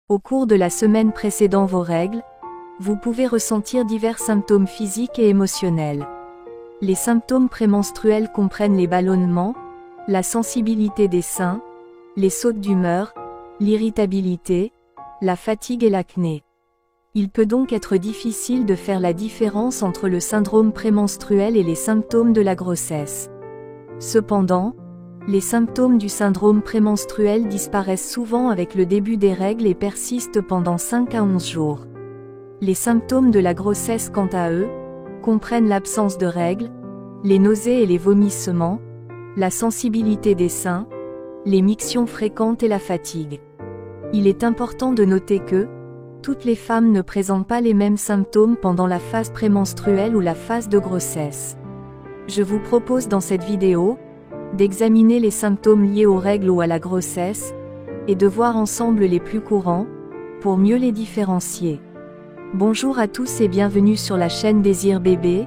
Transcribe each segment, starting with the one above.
Au cours de la semaine précédant vos règles, vous pouvez ressentir divers symptômes physiques et émotionnels. Les symptômes prémenstruels comprennent les ballonnements, la sensibilité des seins, les sautes d'humeur, l'irritabilité, la fatigue et l'acné. Il peut donc être difficile de faire la différence entre le syndrome prémenstruel et les symptômes de la grossesse. Cependant, les symptômes du syndrome prémenstruel disparaissent souvent avec le début des règles et persistent pendant 5 à 11 jours. Les symptômes de la grossesse, quant à eux, comprennent l'absence de règles, les nausées et les vomissements, la sensibilité des seins, les mictions fréquentes et la fatigue. Il est important de noter que toutes les femmes ne présentent pas les mêmes symptômes pendant la phase prémenstruelle ou la phase de grossesse. Je vous propose dans cette vidéo d'examiner les symptômes liés aux règles ou à la grossesse, et de voir ensemble les plus courants, pour mieux les différencier. Bonjour à tous et bienvenue sur la chaîne Désir Bébé.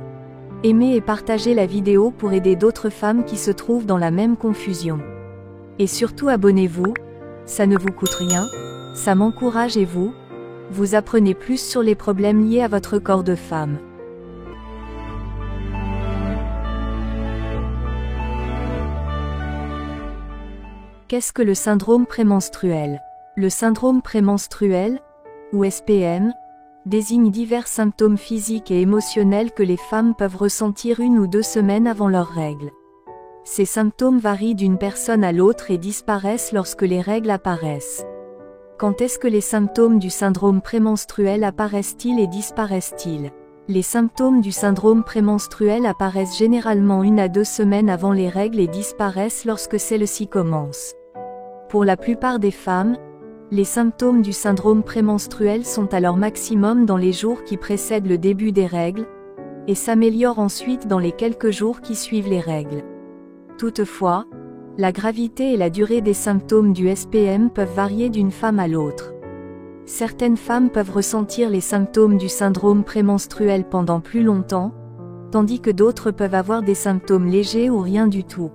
Aimez et partagez la vidéo pour aider d'autres femmes qui se trouvent dans la même confusion. Et surtout abonnez-vous, ça ne vous coûte rien, ça m'encourage et vous apprenez plus sur les problèmes liés à votre corps de femme. Qu'est-ce que le syndrome prémenstruel? Le syndrome prémenstruel, ou SPM, désigne divers symptômes physiques et émotionnels que les femmes peuvent ressentir 1 ou 2 semaines avant leurs règles. Ces symptômes varient d'une personne à l'autre et disparaissent lorsque les règles apparaissent. Quand est-ce que les symptômes du syndrome prémenstruel apparaissent-ils et disparaissent-ils? Les symptômes du syndrome prémenstruel apparaissent généralement 1 à 2 semaines avant les règles et disparaissent lorsque celles-ci commencent. Pour la plupart des femmes, les symptômes du syndrome prémenstruel sont à leur maximum dans les jours qui précèdent le début des règles, et s'améliorent ensuite dans les quelques jours qui suivent les règles. Toutefois, la gravité et la durée des symptômes du SPM peuvent varier d'une femme à l'autre. Certaines femmes peuvent ressentir les symptômes du syndrome prémenstruel pendant plus longtemps, tandis que d'autres peuvent avoir des symptômes légers ou rien du tout.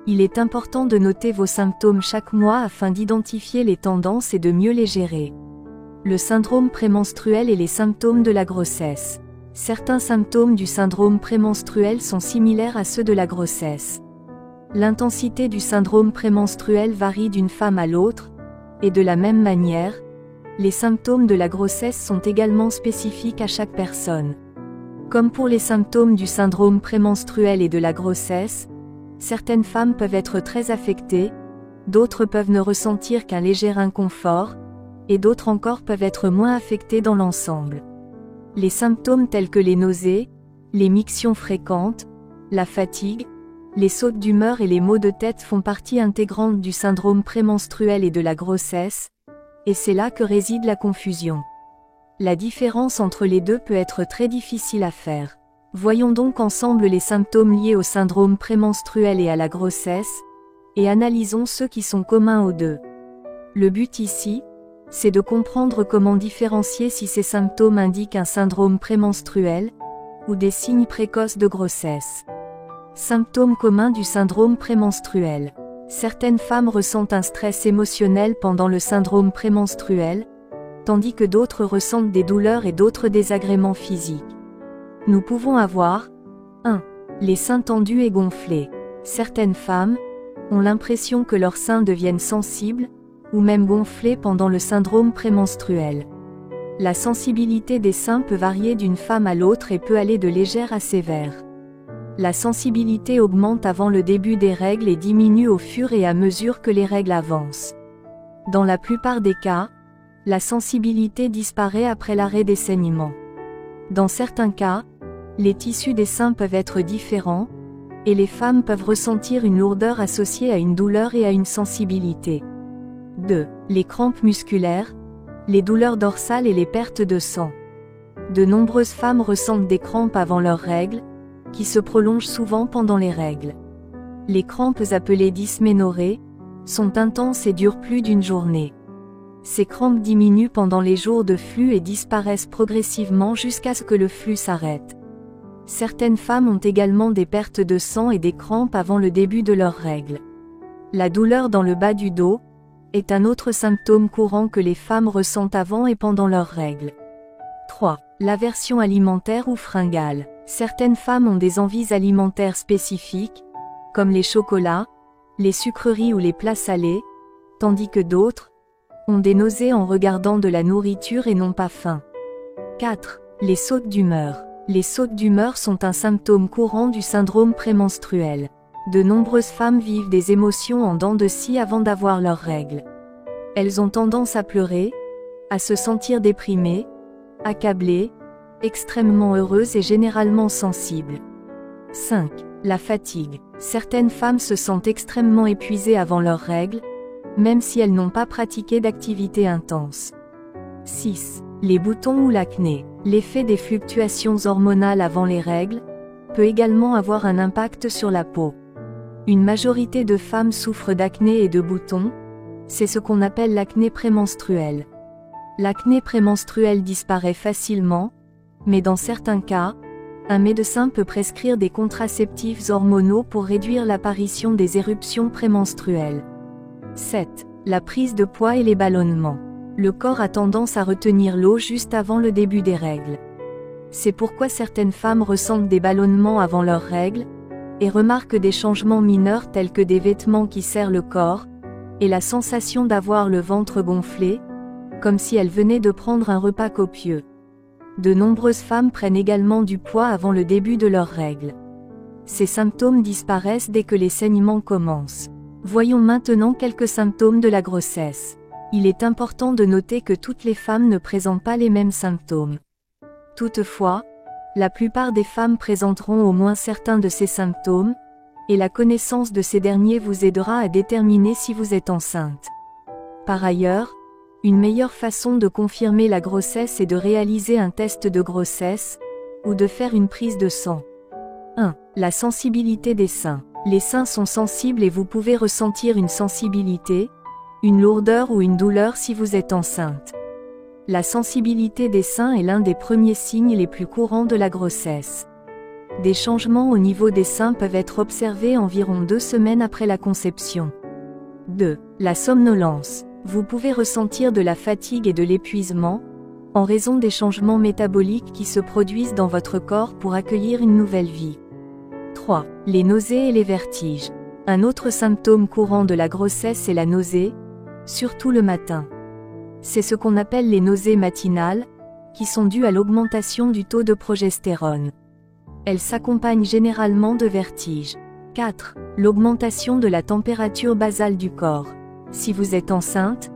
Il est important de noter vos symptômes chaque mois afin d'identifier les tendances et de mieux les gérer. Le syndrome prémenstruel et les symptômes de la grossesse. Certains symptômes du syndrome prémenstruel sont similaires à ceux de la grossesse. L'intensité du syndrome prémenstruel varie d'une femme à l'autre, et de la même manière, les symptômes de la grossesse sont également spécifiques à chaque personne. Comme pour les symptômes du syndrome prémenstruel et de la grossesse, certaines femmes peuvent être très affectées, d'autres peuvent ne ressentir qu'un léger inconfort, et d'autres encore peuvent être moins affectées dans l'ensemble. Les symptômes tels que les nausées, les mictions fréquentes, la fatigue, les sautes d'humeur et les maux de tête font partie intégrante du syndrome prémenstruel et de la grossesse, et c'est là que réside la confusion. La différence entre les deux peut être très difficile à faire. Voyons donc ensemble les symptômes liés au syndrome prémenstruel et à la grossesse, et analysons ceux qui sont communs aux deux. Le but ici, c'est de comprendre comment différencier si ces symptômes indiquent un syndrome prémenstruel, ou des signes précoces de grossesse. Symptômes communs du syndrome prémenstruel. Certaines femmes ressentent un stress émotionnel pendant le syndrome prémenstruel, tandis que d'autres ressentent des douleurs et d'autres désagréments physiques. Nous pouvons avoir 1. Les seins tendus et gonflés. Certaines femmes ont l'impression que leurs seins deviennent sensibles, ou même gonflés pendant le syndrome prémenstruel. La sensibilité des seins peut varier d'une femme à l'autre et peut aller de légère à sévère. La sensibilité augmente avant le début des règles et diminue au fur et à mesure que les règles avancent. Dans la plupart des cas, la sensibilité disparaît après l'arrêt des saignements. Dans certains cas, les tissus des seins peuvent être différents, et les femmes peuvent ressentir une lourdeur associée à une douleur et à une sensibilité. 2. Les crampes musculaires, les douleurs dorsales et les pertes de sang. De nombreuses femmes ressentent des crampes avant leurs règles, qui se prolongent souvent pendant les règles. Les crampes appelées dysménorrhées sont intenses et durent plus d'une journée. Ces crampes diminuent pendant les jours de flux et disparaissent progressivement jusqu'à ce que le flux s'arrête. Certaines femmes ont également des pertes de sang et des crampes avant le début de leurs règles. La douleur dans le bas du dos, est un autre symptôme courant que les femmes ressentent avant et pendant leurs règles. 3. L'aversion alimentaire ou fringale. Certaines femmes ont des envies alimentaires spécifiques, comme les chocolats, les sucreries ou les plats salés, tandis que d'autres ont des nausées en regardant de la nourriture et n'ont pas faim. 4. Les sautes d'humeur. Les sautes d'humeur sont un symptôme courant du syndrome prémenstruel. De nombreuses femmes vivent des émotions en dents de scie avant d'avoir leurs règles. Elles ont tendance à pleurer, à se sentir déprimées, accablées, extrêmement heureuses et généralement sensibles. 5. La fatigue. Certaines femmes se sentent extrêmement épuisées avant leurs règles, même si elles n'ont pas pratiqué d'activité intense. 6. Les boutons ou l'acné. L'effet des fluctuations hormonales avant les règles peut également avoir un impact sur la peau. Une majorité de femmes souffrent d'acné et de boutons, c'est ce qu'on appelle l'acné prémenstruel. L'acné prémenstruel disparaît facilement, mais dans certains cas, un médecin peut prescrire des contraceptifs hormonaux pour réduire l'apparition des éruptions prémenstruelles. 7. La prise de poids et les ballonnements. Le corps a tendance à retenir l'eau juste avant le début des règles. C'est pourquoi certaines femmes ressentent des ballonnements avant leurs règles, et remarquent des changements mineurs tels que des vêtements qui serrent le corps, et la sensation d'avoir le ventre gonflé, comme si elles venaient de prendre un repas copieux. De nombreuses femmes prennent également du poids avant le début de leurs règles. Ces symptômes disparaissent dès que les saignements commencent. Voyons maintenant quelques symptômes de la grossesse. Il est important de noter que toutes les femmes ne présentent pas les mêmes symptômes. Toutefois, la plupart des femmes présenteront au moins certains de ces symptômes, et la connaissance de ces derniers vous aidera à déterminer si vous êtes enceinte. Par ailleurs, une meilleure façon de confirmer la grossesse est de réaliser un test de grossesse, ou de faire une prise de sang. 1. La sensibilité des seins. Les seins sont sensibles et vous pouvez ressentir une sensibilité, une lourdeur ou une douleur si vous êtes enceinte. La sensibilité des seins est l'un des premiers signes les plus courants de la grossesse. Des changements au niveau des seins peuvent être observés environ 2 semaines après la conception. 2. La somnolence. Vous pouvez ressentir de la fatigue et de l'épuisement, en raison des changements métaboliques qui se produisent dans votre corps pour accueillir une nouvelle vie. 3. Les nausées et les vertiges. Un autre symptôme courant de la grossesse est la nausée, surtout le matin. C'est ce qu'on appelle les nausées matinales, qui sont dues à l'augmentation du taux de progestérone. Elles s'accompagnent généralement de vertiges. 4. L'augmentation de la température basale du corps. Si vous êtes enceinte,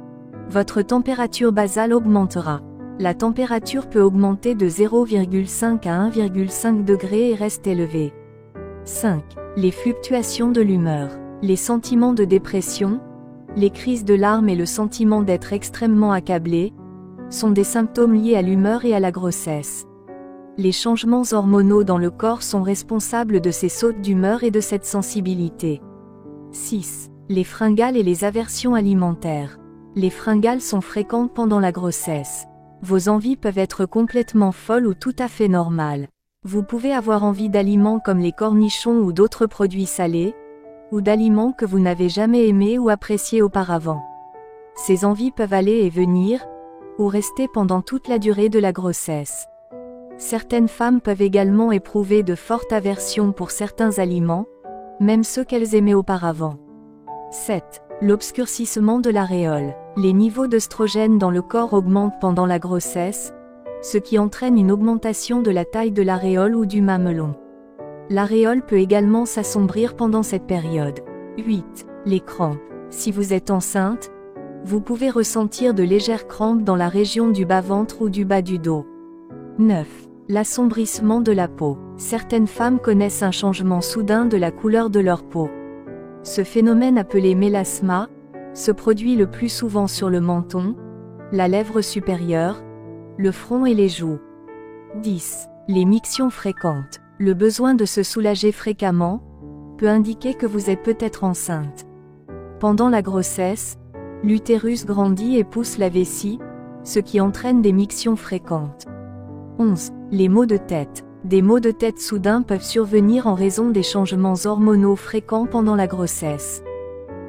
votre température basale augmentera. La température peut augmenter de 0,5 à 1,5 degrés et reste élevée. 5. Les fluctuations de l'humeur. Les sentiments de dépression, les crises de larmes et le sentiment d'être extrêmement accablé, sont des symptômes liés à l'humeur et à la grossesse. Les changements hormonaux dans le corps sont responsables de ces sautes d'humeur et de cette sensibilité. 6. Les fringales et les aversions alimentaires. Les fringales sont fréquentes pendant la grossesse. Vos envies peuvent être complètement folles ou tout à fait normales. Vous pouvez avoir envie d'aliments comme les cornichons ou d'autres produits salés, ou d'aliments que vous n'avez jamais aimés ou appréciés auparavant. Ces envies peuvent aller et venir, ou rester pendant toute la durée de la grossesse. Certaines femmes peuvent également éprouver de fortes aversions pour certains aliments, même ceux qu'elles aimaient auparavant. 7. L'obscurcissement de l'aréole. Les niveaux d'œstrogène dans le corps augmentent pendant la grossesse, ce qui entraîne une augmentation de la taille de l'aréole ou du mamelon. L'aréole peut également s'assombrir pendant cette période. 8. Les crampes. Si vous êtes enceinte, vous pouvez ressentir de légères crampes dans la région du bas-ventre ou du bas du dos. 9. L'assombrissement de la peau. Certaines femmes connaissent un changement soudain de la couleur de leur peau. Ce phénomène appelé mélasma se produit le plus souvent sur le menton, la lèvre supérieure, le front et les joues. 10. Les mictions fréquentes. Le besoin de se soulager fréquemment peut indiquer que vous êtes peut-être enceinte. Pendant la grossesse, l'utérus grandit et pousse la vessie, ce qui entraîne des mictions fréquentes. 11. Les maux de tête. Des maux de tête soudains peuvent survenir en raison des changements hormonaux fréquents pendant la grossesse.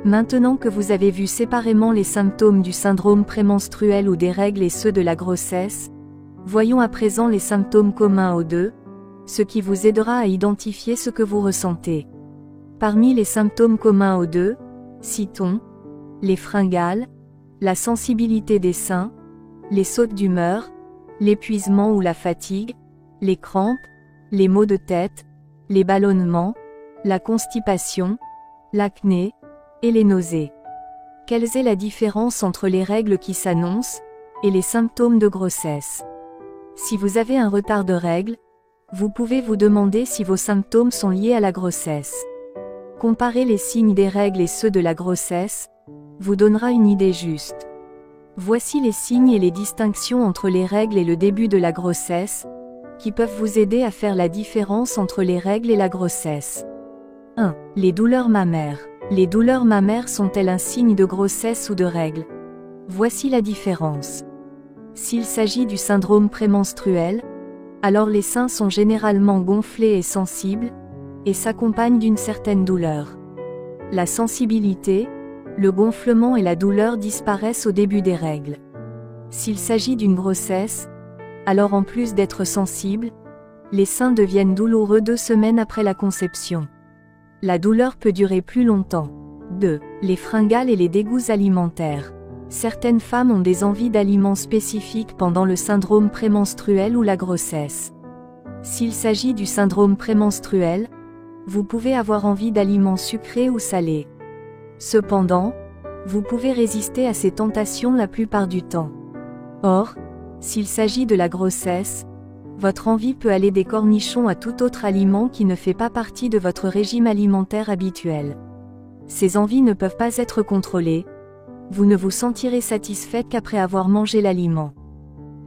Maintenant que vous avez vu séparément les symptômes du syndrome prémenstruel ou des règles et ceux de la grossesse, voyons à présent les symptômes communs aux deux, ce qui vous aidera à identifier ce que vous ressentez. Parmi les symptômes communs aux deux, citons les fringales, la sensibilité des seins, les sautes d'humeur, l'épuisement ou la fatigue, les crampes, les maux de tête, les ballonnements, la constipation, l'acné, et les nausées. Quelle est la différence entre les règles qui s'annoncent et les symptômes de grossesse? Si vous avez un retard de règles, vous pouvez vous demander si vos symptômes sont liés à la grossesse. Comparer les signes des règles et ceux de la grossesse vous donnera une idée juste. Voici les signes et les distinctions entre les règles et le début de la grossesse, qui peuvent vous aider à faire la différence entre les règles et la grossesse. 1. Les douleurs mammaires. Les douleurs mammaires sont-elles un signe de grossesse ou de règles? Voici la différence. S'il s'agit du syndrome prémenstruel, alors les seins sont généralement gonflés et sensibles, et s'accompagnent d'une certaine douleur. La sensibilité, le gonflement et la douleur disparaissent au début des règles. S'il s'agit d'une grossesse, alors en plus d'être sensibles, les seins deviennent douloureux 2 semaines après la conception. La douleur peut durer plus longtemps. 2. Les fringales et les dégoûts alimentaires. Certaines femmes ont des envies d'aliments spécifiques pendant le syndrome prémenstruel ou la grossesse. S'il s'agit du syndrome prémenstruel, vous pouvez avoir envie d'aliments sucrés ou salés. Cependant, vous pouvez résister à ces tentations la plupart du temps. Or, s'il s'agit de la grossesse, votre envie peut aller des cornichons à tout autre aliment qui ne fait pas partie de votre régime alimentaire habituel. Ces envies ne peuvent pas être contrôlées. Vous ne vous sentirez satisfaite qu'après avoir mangé l'aliment.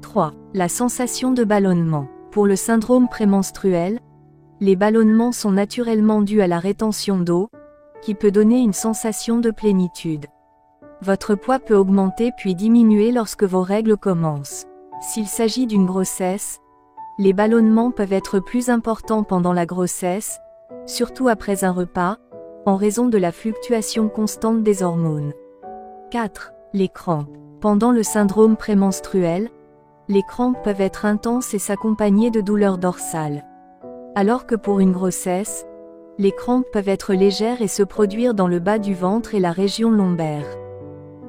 3. La sensation de ballonnement. Pour le syndrome prémenstruel, les ballonnements sont naturellement dus à la rétention d'eau, qui peut donner une sensation de plénitude. Votre poids peut augmenter puis diminuer lorsque vos règles commencent. S'il s'agit d'une grossesse, les ballonnements peuvent être plus importants pendant la grossesse, surtout après un repas, en raison de la fluctuation constante des hormones. 4. Les crampes. Pendant le syndrome prémenstruel, les crampes peuvent être intenses et s'accompagner de douleurs dorsales. Alors que pour une grossesse, les crampes peuvent être légères et se produire dans le bas du ventre et la région lombaire.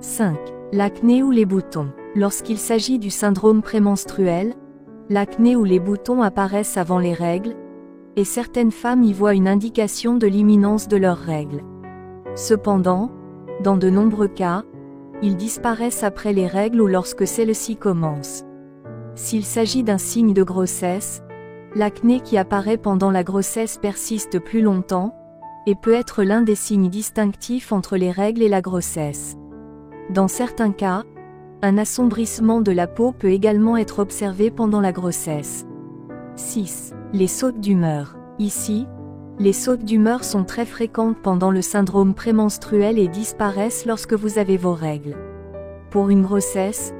5. L'acné ou les boutons. Lorsqu'il s'agit du syndrome prémenstruel, l'acné ou les boutons apparaissent avant les règles, et certaines femmes y voient une indication de l'imminence de leurs règles. Cependant, dans de nombreux cas, ils disparaissent après les règles ou lorsque celles-ci commencent. S'il s'agit d'un signe de grossesse, l'acné qui apparaît pendant la grossesse persiste plus longtemps, et peut être l'un des signes distinctifs entre les règles et la grossesse. Dans certains cas, un assombrissement de la peau peut également être observé pendant la grossesse. 6. Les sautes d'humeur. Ici, les sautes d'humeur sont très fréquentes pendant le syndrome prémenstruel et disparaissent lorsque vous avez vos règles. Pour une grossesse,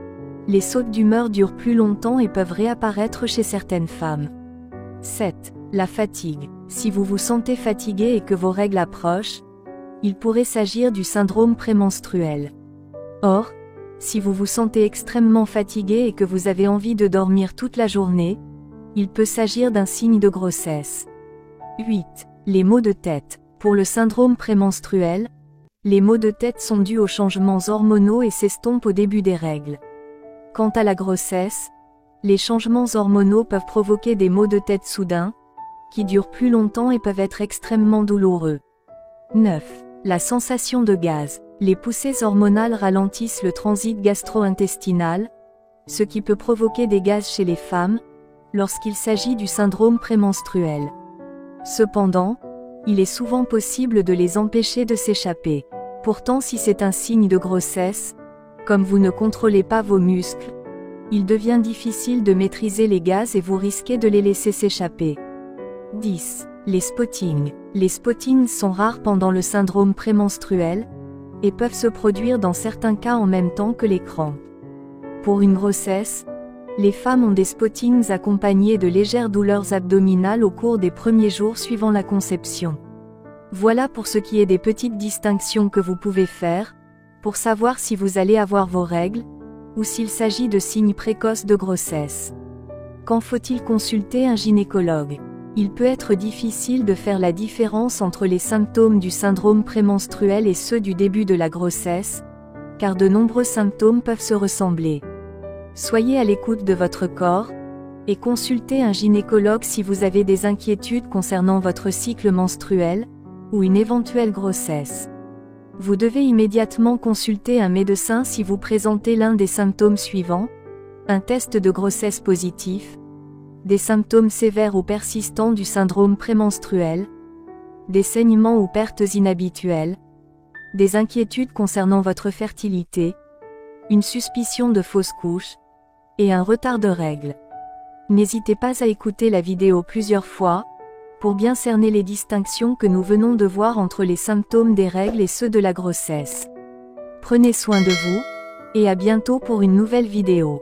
les sautes d'humeur durent plus longtemps et peuvent réapparaître chez certaines femmes. 7. La fatigue. Si vous vous sentez fatigué et que vos règles approchent, il pourrait s'agir du syndrome prémenstruel. Or, si vous vous sentez extrêmement fatigué et que vous avez envie de dormir toute la journée, il peut s'agir d'un signe de grossesse. 8. Les maux de tête. Pour le syndrome prémenstruel, les maux de tête sont dus aux changements hormonaux et s'estompent au début des règles. Quant à la grossesse, les changements hormonaux peuvent provoquer des maux de tête soudains, qui durent plus longtemps et peuvent être extrêmement douloureux. 9. La sensation de gaz. Les poussées hormonales ralentissent le transit gastro-intestinal, ce qui peut provoquer des gaz chez les femmes, lorsqu'il s'agit du syndrome prémenstruel. Cependant, il est souvent possible de les empêcher de s'échapper. Pourtant, si c'est un signe de grossesse, comme vous ne contrôlez pas vos muscles, il devient difficile de maîtriser les gaz et vous risquez de les laisser s'échapper. 10. Les spottings. Les spottings sont rares pendant le syndrome prémenstruel, et peuvent se produire dans certains cas en même temps que les crampes. Pour une grossesse, les femmes ont des spottings accompagnés de légères douleurs abdominales au cours des premiers jours suivant la conception. Voilà pour ce qui est des petites distinctions que vous pouvez faire, pour savoir si vous allez avoir vos règles, ou s'il s'agit de signes précoces de grossesse. Quand faut-il consulter un gynécologue? Il peut être difficile de faire la différence entre les symptômes du syndrome prémenstruel et ceux du début de la grossesse, car de nombreux symptômes peuvent se ressembler. Soyez à l'écoute de votre corps, et consultez un gynécologue si vous avez des inquiétudes concernant votre cycle menstruel, ou une éventuelle grossesse. Vous devez immédiatement consulter un médecin si vous présentez l'un des symptômes suivants: un test de grossesse positif, des symptômes sévères ou persistants du syndrome prémenstruel, des saignements ou pertes inhabituelles, des inquiétudes concernant votre fertilité, une suspicion de fausse couche, et un retard de règles. N'hésitez pas à écouter la vidéo plusieurs fois, pour bien cerner les distinctions que nous venons de voir entre les symptômes des règles et ceux de la grossesse. Prenez soin de vous, et à bientôt pour une nouvelle vidéo.